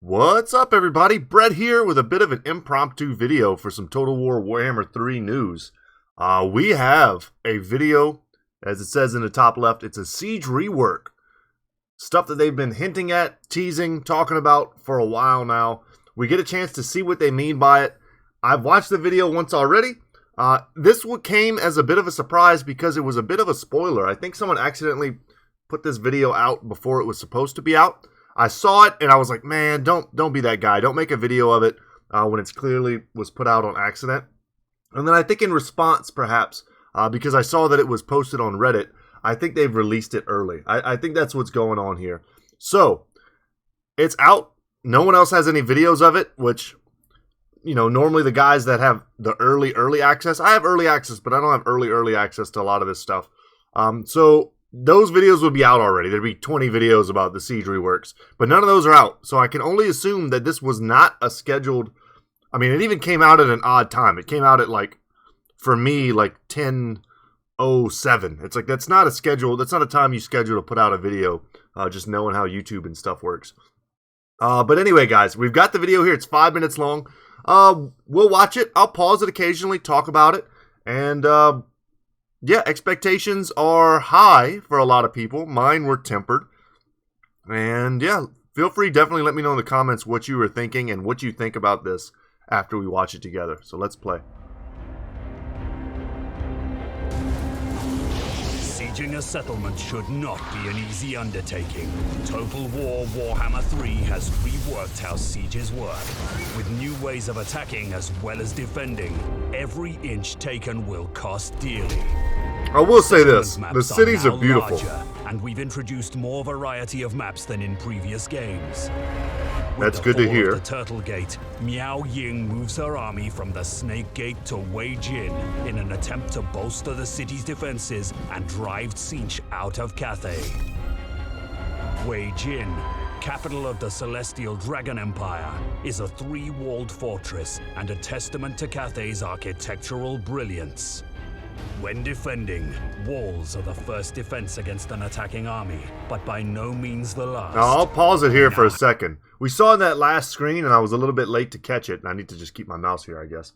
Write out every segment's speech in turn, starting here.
What's up, everybody? Brett here with a bit of an impromptu video for some Total War Warhammer 3 news. We have a video, as it says in the top left, it's a siege rework. Stuff that they've been hinting at, teasing, talking about for a while now. We get a chance to see what they mean by it. I've watched the video once already. This came as a bit of a surprise because it was a bit of a spoiler. I think someone accidentally put this video out before it was supposed to be out. I saw it and I was like, man, don't be that guy. Don't make a video of it when it's clearly was put out on accident. And then I think in response, perhaps, because I saw that it was posted on Reddit, I think they've released it early. I think that's what's going on here. So, it's out. No one else has any videos of it, which, you know, normally the guys that have the early access, I have early access, but I don't have early access to a lot of this stuff. So, those videos would be out already. There'd be 20 videos about the siege reworks, but none of those are out. So I can only assume that this was not a scheduled, I mean, it even came out at an odd time. It came out at, like, for me, like 10:07. It's like, that's not a schedule, that's not a time you schedule to put out a video, just knowing how YouTube and stuff works. But anyway, guys, we've got the video here. It's 5 minutes long. We'll watch it. I'll pause it occasionally, talk about it, and yeah, expectations are high for a lot of people. Mine were tempered. And yeah, feel free, definitely let me know in the comments what you were thinking and what you think about this after we watch it together. So let's play. Sieging a settlement should not be an easy undertaking. Total War Warhammer 3 has reworked how sieges work. With new ways of attacking as well as defending, every inch taken will cost dearly. I will say this, the cities are beautiful. Larger, and we've introduced more variety of maps than in previous games. That's good to hear. With the Turtle Gate, Miao Ying moves her army from the Snake Gate to Wei Jin in an attempt to bolster the city's defenses and drive Tzeentch out of Cathay. Wei Jin, capital of the Celestial Dragon Empire, is a three-walled fortress and a testament to Cathay's architectural brilliance. When defending, walls are the first defense against an attacking army, but by no means the last. Now, I'll pause it here for a second. We saw in that last screen, and I was a little bit late to catch it, and I need to just keep my mouse here, I guess.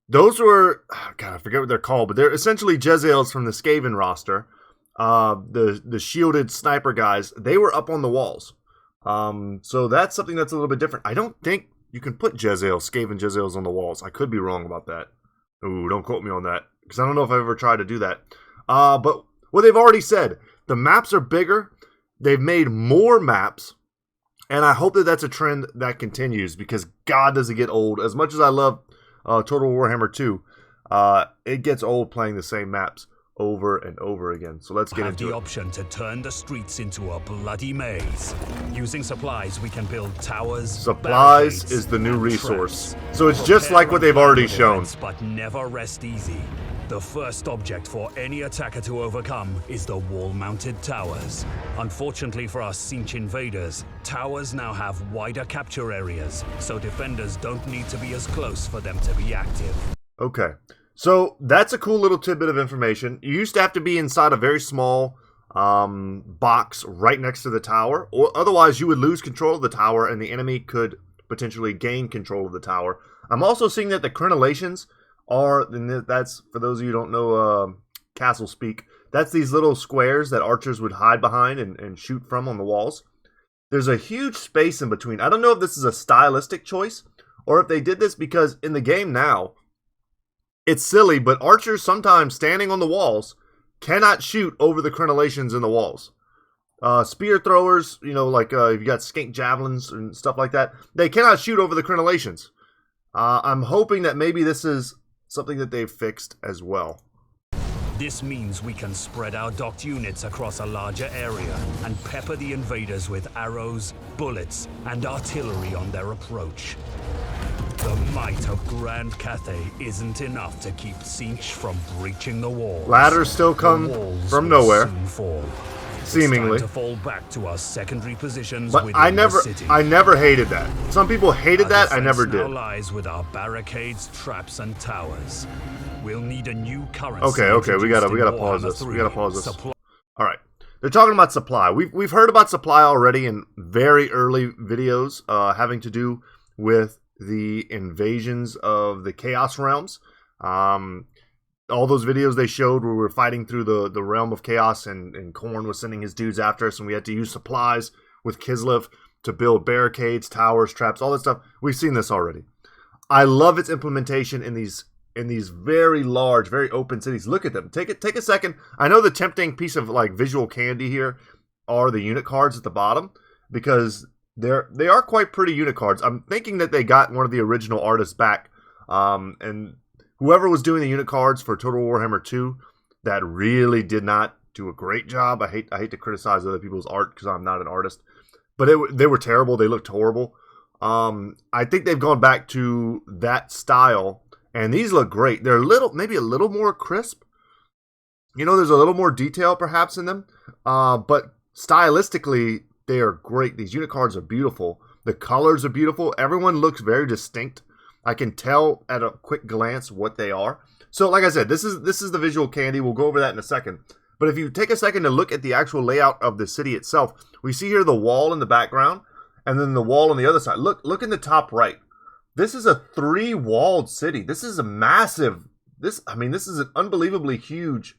Those were, God, I forget what they're called, but they're essentially Jezzails from the Skaven roster. The shielded sniper guys, they were up on the walls. So that's something that's a little bit different. I don't think you can put Skaven Jezzails on the walls. I could be wrong about that. Ooh, don't quote me on that, because I don't know if I've ever tried to do that. But what they've already said, the maps are bigger, they've made more maps, and I hope that that's a trend that continues, because God, does it get old. As much as I love Total Warhammer 2, it gets old playing the same maps over and over again. So let's get into it. The option to turn the streets into a bloody maze. Using supplies, we can build towers. Supplies is the new resource. So it's just like what they've already shown. But never rest easy. The first object for any attacker to overcome is the wall-mounted towers. Unfortunately for us Tzeentch invaders, towers now have wider capture areas, so defenders don't need to be as close for them to be active. Okay. So that's a cool little tidbit of information. You used to have to be inside a very small box right next to the tower, or otherwise you would lose control of the tower and the enemy could potentially gain control of the tower. I'm also seeing that the crenellations are, and that's, for those of you who don't know castle speak, that's these little squares that archers would hide behind and shoot from on the walls. There's a huge space in between. I don't know if this is a stylistic choice or if they did this because in the game now, it's silly, but archers sometimes standing on the walls cannot shoot over the crenellations in the walls. Spear throwers, you know, like if you got skink javelins and stuff like that, they cannot shoot over the crenellations. I'm hoping that maybe this is something that they've fixed as well. This means we can spread our docked units across a larger area and pepper the invaders with arrows, bullets, and artillery on their approach. The might of Grand Cathay isn't enough to keep Tzeentch from breaching the walls. Ladders still come from nowhere, seemingly. It's time to fall back to our secondary positions. But I never hated that. Some people hated that. I never did. Now lies with our barricades, traps, and towers. We'll need a new currency. Okay. We gotta pause this. We gotta pause this. All right. they're talking about supply. We've heard about supply already in very early videos having to do with the invasions of the Chaos Realms. All those videos they showed where we were fighting through the realm of chaos, and Khorne was sending his dudes after us, and we had to use supplies with Kislev to build barricades, towers, traps, all that stuff. We've seen this already. I love its implementation in these very large, very open cities. Look at them. Take a second. I know the tempting piece of like visual candy here are the unit cards at the bottom, because they are quite pretty unit cards. I'm thinking that they got one of the original artists back, and whoever was doing the unit cards for Total Warhammer 2, that really did not do a great job. I hate to criticize other people's art because I'm not an artist, but they were terrible. They looked horrible. I think they've gone back to that style, and these look great. They're maybe a little more crisp. You know, there's a little more detail perhaps in them, but stylistically, they are great. These unit cards are beautiful. The colors are beautiful. Everyone looks very distinct. I can tell at a quick glance what they are. So like I said, this is the visual candy. We'll go over that in a second. But if you take a second to look at the actual layout of the city itself, we see here the wall in the background, and then the wall on the other side. Look in the top right. This is a 3-walled city. This is a massive. This is an unbelievably huge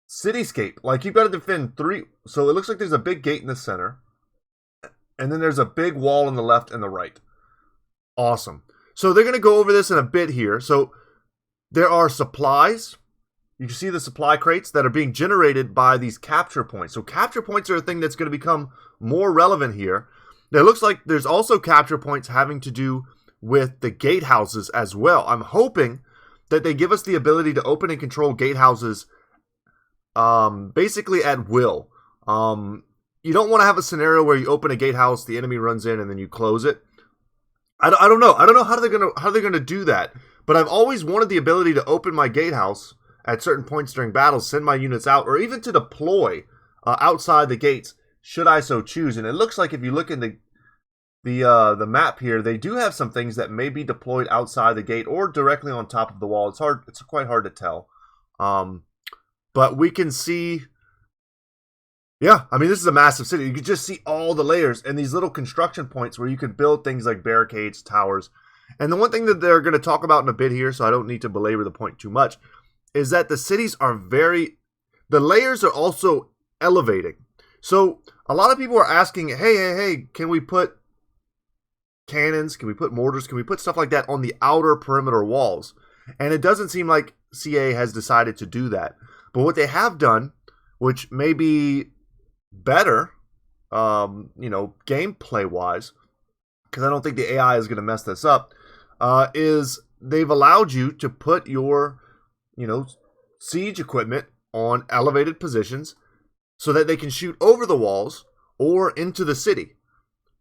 cityscape. Like, you've got to defend 3. So it looks like there's a big gate in the center, and then there's a big wall on the left and the right. Awesome. So they're going to go over this in a bit here. So there are supplies. You can see the supply crates that are being generated by these capture points. So capture points are a thing that's going to become more relevant here. It looks like there's also capture points having to do with the gatehouses as well. I'm hoping that they give us the ability to open and control gatehouses basically at will. You don't want to have a scenario where you open a gatehouse, the enemy runs in, and then you close it. I don't know. I don't know how they're gonna do that. But I've always wanted the ability to open my gatehouse at certain points during battles, send my units out, or even to deploy outside the gates, should I so choose. And it looks like if you look in the map here, they do have some things that may be deployed outside the gate or directly on top of the wall. It's quite hard to tell. But we can see. Yeah, I mean, this is a massive city. You can just see all the layers and these little construction points where you can build things like barricades, towers. And the one thing that they're going to talk about in a bit here, so I don't need to belabor the point too much, is that the cities are the layers are also elevating. So a lot of people are asking, hey, can we put cannons? Can we put mortars? Can we put stuff like that on the outer perimeter walls? And it doesn't seem like CA has decided to do that. But what they have done, which may be better, gameplay wise, because I don't think the AI is going to mess this up, is they've allowed you to put your, siege equipment on elevated positions so that they can shoot over the walls or into the city.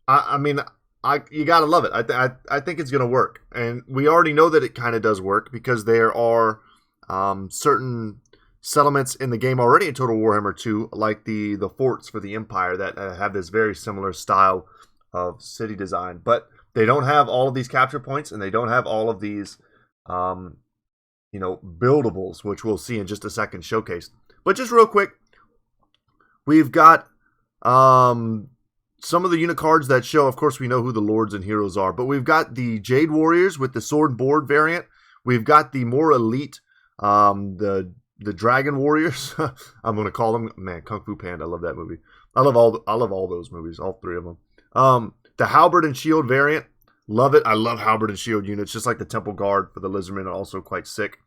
You gotta love it. I think it's going to work, and we already know that it kind of does work because there are certain settlements in the game already in Total Warhammer 2, like the forts for the Empire that have this very similar style of city design. But they don't have all of these capture points, and they don't have all of these, buildables, which we'll see in just a second showcased. But just real quick, we've got some of the unit cards that show, of course, we know who the lords and heroes are, but we've got the Jade Warriors with the sword and board variant. We've got the more elite, the Dragon Warriors. I'm going to call them. Man, Kung Fu Panda. I love that movie. I love all those movies, all 3 of them. The Halberd and Shield variant. Love it. I love Halberd and Shield units, just like the Temple Guard for the Lizardmen are also quite sick.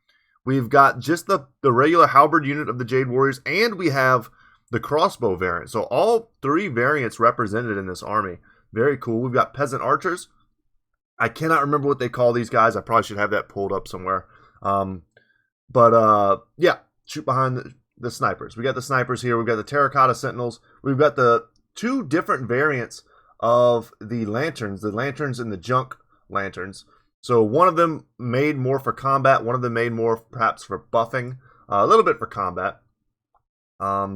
We've got just the regular Halberd unit of the Jade Warriors, and we have the crossbow variant. So all 3 variants represented in this army. Very cool. We've got Peasant Archers. I cannot remember what they call these guys. I probably should have that pulled up somewhere. But shoot behind the snipers. We got the snipers here. We've got the Terracotta Sentinels. We've got the 2 different variants of the lanterns and the junk lanterns. So one of them made more for combat. One of them made more perhaps for buffing. A little bit for combat.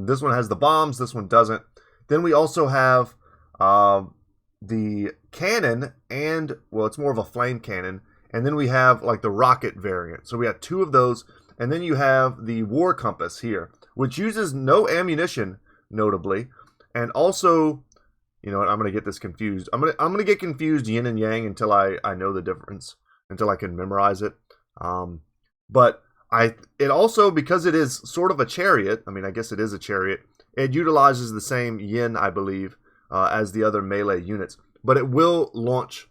This one has the bombs. This one doesn't. Then we also have the cannon it's more of a flame cannon. And then we have like the rocket variant. So we have 2 of those. And then you have the War Compass here, which uses no ammunition, notably. And also, you know what, I'm going to get this confused. I'm going to get confused yin and yang until I know the difference, until I can memorize it. But it also, because it is sort of a chariot, I mean, I guess it is a chariot, it utilizes the same yin, I believe, as the other melee units. But it will launch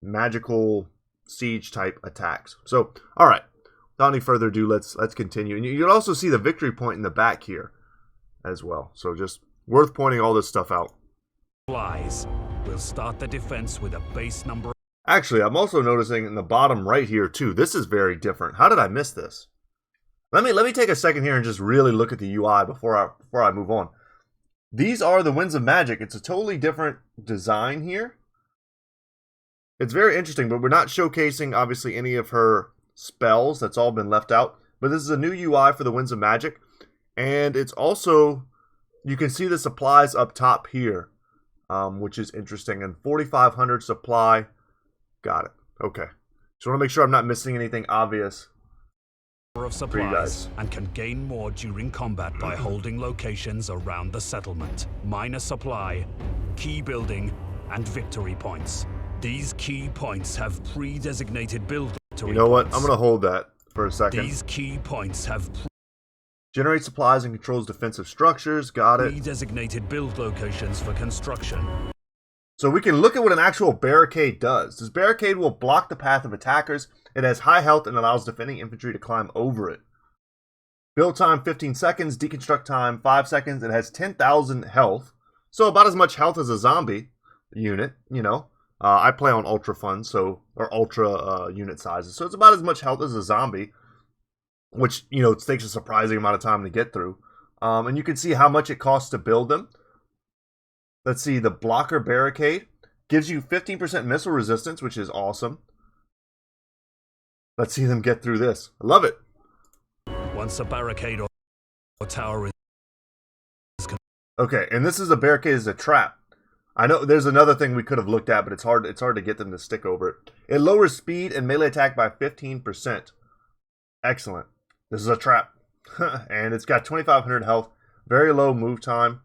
magical siege type attacks. So, all right, without any further ado, let's continue. And you'll also see the victory point in the back here as well. So just worth pointing all this stuff out. We'll start the defense with a base number. Actually, I'm also noticing in the bottom right here too. This is very different. How did I miss this? Let me take a second here and just really look at the UI before I move on. These are the Winds of Magic. It's a totally different design here. It's very interesting, but we're not showcasing obviously any of her spells. That's all been left out. But this is a new UI for the Winds of Magic, and it's also, you can see the supplies up top here, which is interesting. And 4,500 supply. Got it. Okay. Just want to make sure I'm not missing anything obvious. Of supplies and can gain more during combat by holding locations around the settlement. Minor supply, key building, and victory points. These key points have pre-designated build. You know what? I'm going to hold that for a second. These key points have generate supplies and controls defensive structures. Got it. Pre-designated build locations for construction. So we can look at what an actual barricade does. This barricade will block the path of attackers. It has high health and allows defending infantry to climb over it. Build time 15 seconds, deconstruct time 5 seconds. It has 10,000 health. So about as much health as a zombie unit, you know. I play on ultra fun, so, or ultra unit sizes. So it's about as much health as a zombie, which, you know, it takes a surprising amount of time to get through. And you can see how much it costs to build them. Let's see, the blocker barricade gives you 15% missile resistance, which is awesome. Let's see them get through this. I love it. Once a barricade or tower is... Okay, and this is a barricade as a trap. I know there's another thing we could have looked at, but it's hard to get them to stick over it. It lowers speed and melee attack by 15%. Excellent. This is a trap. And it's got 2,500 health. Very low move time.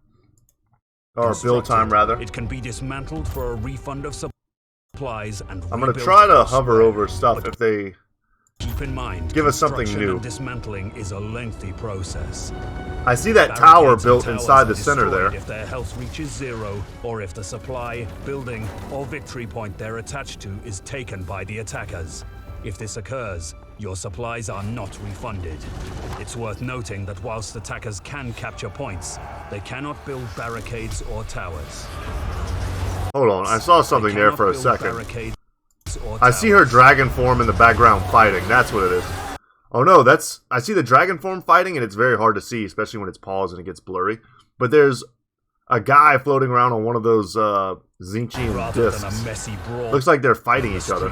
Or build time, rather. It can be dismantled for a refund of supplies and I'm going to try to hover over stuff if they keep in mind, give us something new. Dismantling is a lengthy process. I see that tower built inside the center there. If their health reaches 0, or if the supply, building, or victory point they're attached to is taken by the attackers. If this occurs, your supplies are not refunded. It's worth noting that whilst attackers can capture points, they cannot build barricades or towers. Hold on, I saw something there for a second. I see her dragon form in the background fighting. That's what it is. Oh no, I see the dragon form fighting, and it's very hard to see, especially when it's paused and it gets blurry. But there's a guy floating around on one of those Zinchian discs. Looks like they're fighting each other.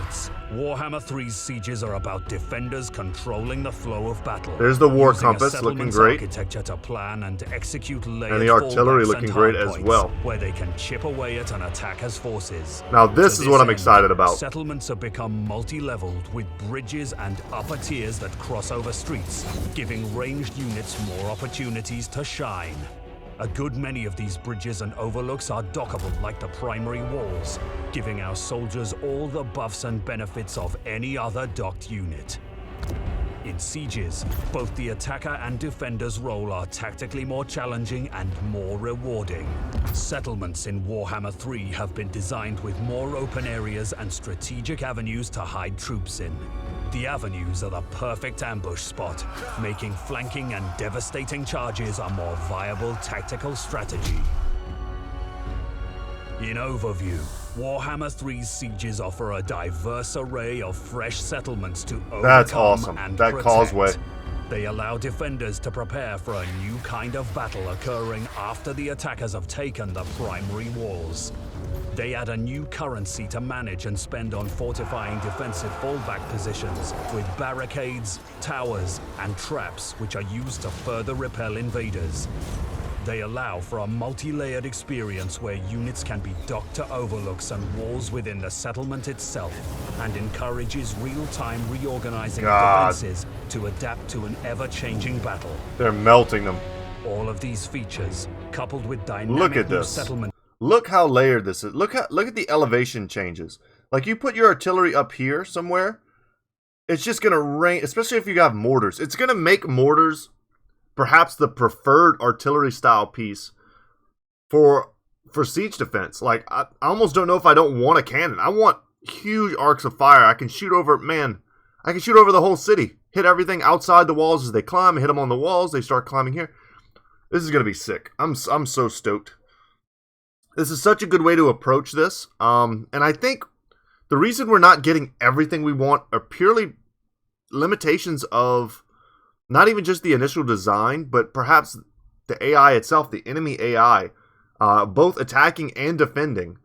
Warhammer 3's sieges are about defenders controlling the flow of battle. There's the war compass looking great. Architecture to plan and execute layered and the artillery looking great as well. Where they can chip away at an attacker's forces. Now this is what I'm excited about. Settlements have become multi-leveled with bridges and upper tiers that cross over streets, giving ranged units more opportunities to shine. A good many of these bridges and overlooks are dockable like the primary walls, giving our soldiers all the buffs and benefits of any other docked unit. In sieges, both the attacker and defender's role are tactically more challenging and more rewarding. Settlements in Warhammer 3 have been designed with more open areas and strategic avenues to hide troops in. The avenues are the perfect ambush spot, making flanking and devastating charges a more viable tactical strategy. In overview, Warhammer 3's sieges offer a diverse array of fresh settlements to overcome. That's awesome. And that protect. Causeway. They allow defenders to prepare for a new kind of battle occurring after the attackers have taken the primary walls. They add a new currency to manage and spend on fortifying defensive fallback positions with barricades, towers, and traps which are used to further repel invaders. They allow for a multi-layered experience where units can be docked to overlooks and walls within the settlement itself, and encourages real-time reorganizing of defenses to adapt to an ever-changing battle. They're melting them. All of these features, coupled with dynamic new settlement. Look how layered this is. Look at the elevation changes. Like, you put your artillery up here somewhere, it's just gonna rain, especially if you have mortars. It's gonna make mortars perhaps the preferred artillery style piece for siege defense. Like, I almost don't know if I don't want a cannon. I want huge arcs of fire. I can shoot over, man, I can shoot over the whole city. Hit everything outside the walls as they climb, hit them on the walls, they start climbing here. This is going to be sick. I'm so stoked. This is such a good way to approach this. And I think the reason we're not getting everything we want are purely limitations of not even just the initial design, but perhaps the AI itself, the enemy AI, both attacking and defending.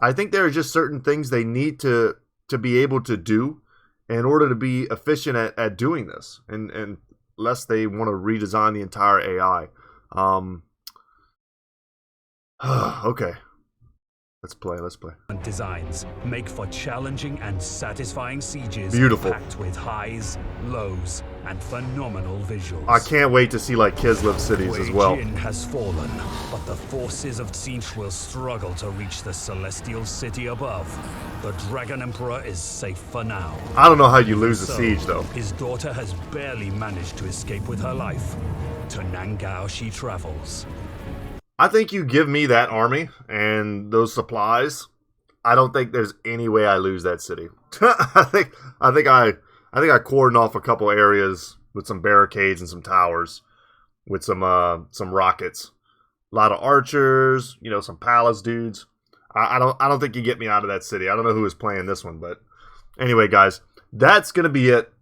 I think there are just certain things they need to be able to do in order to be efficient at doing this, and unless they want to redesign the entire AI. Okay. Let's play. Designs make for challenging and satisfying sieges. Beautiful. Packed with highs, lows, and phenomenal visuals. I can't wait to see like Kislev cities as well. Jin has fallen, but the forces of Tzeentch will struggle to reach the celestial city above. The Dragon Emperor is safe for now. I don't know how you lose a siege though. His daughter has barely managed to escape with her life. To Nangao she travels. I think you give me that army and those supplies, I don't think there's any way I lose that city. I think I cordon off a couple areas with some barricades and some towers with some rockets. A lot of archers, you know, some palace dudes. I don't think you get me out of that city. I don't know who is playing this one, but anyway, guys, that's gonna be it.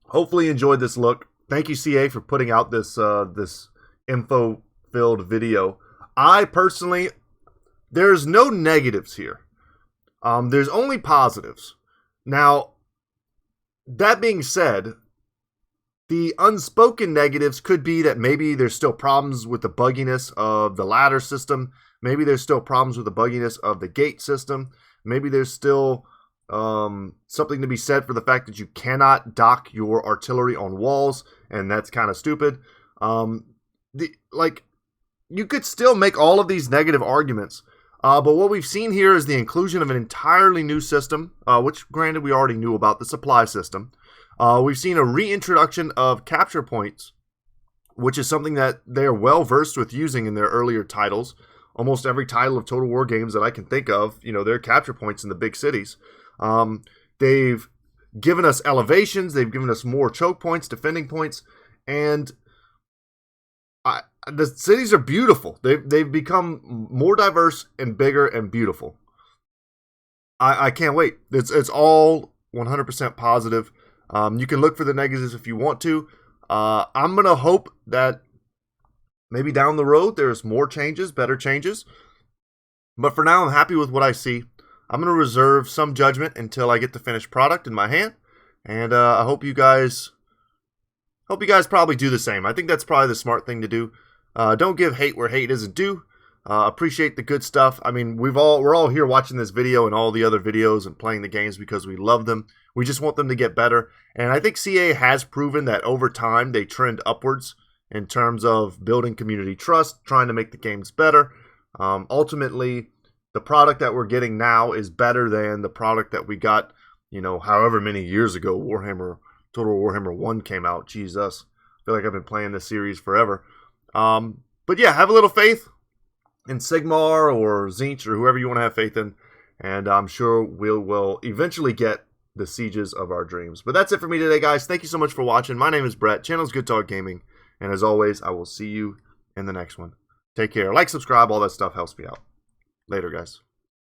Hopefully you enjoyed this look. Thank you, CA, for putting out this this info-filled video. I personally, there's no negatives here. There's only positives. Now, that being said, the unspoken negatives could be that maybe there's still problems with the bugginess of the ladder system. Maybe there's still problems with the bugginess of the gate system. Maybe there's still something to be said for the fact that you cannot dock your artillery on walls, and that's kind of stupid. You could still make all of these negative arguments, but what we've seen here is the inclusion of an entirely new system, which granted we already knew about, the supply system. We've seen a reintroduction of capture points, which is something that they're well versed with using in their earlier titles. Almost every title of Total War games that I can think of, you know, there are capture points in the big cities. They've given us elevations, they've given us more choke points, defending points, and the cities are beautiful. They've become more diverse and bigger and beautiful. I can't wait. It's all 100% positive. You can look for the negatives if you want to. I'm going to hope that maybe down the road there's more changes, better changes. But for now, I'm happy with what I see. I'm going to reserve some judgment until I get the finished product in my hand. And I hope you guys probably do the same. I think that's probably the smart thing to do. Don't give hate where hate isn't due. Appreciate the good stuff. I mean, we're all here watching this video and all the other videos and playing the games because we love them. We just want them to get better. And I think CA has proven that over time they trend upwards in terms of building community trust, trying to make the games better. Ultimately, the product that we're getting now is better than the product that we got, you know, however many years ago Total Warhammer 1 came out. Jesus. I feel like I've been playing this series forever. But yeah, have a little faith in Sigmar or Tzeentch or whoever you want to have faith in. And I'm sure we'll eventually get the sieges of our dreams. But that's it for me today, guys. Thank you so much for watching. My name is Brett. Channel's Goodtalk Gaming. And as always, I will see you in the next one. Take care. Like, subscribe, all that stuff helps me out. Later, guys.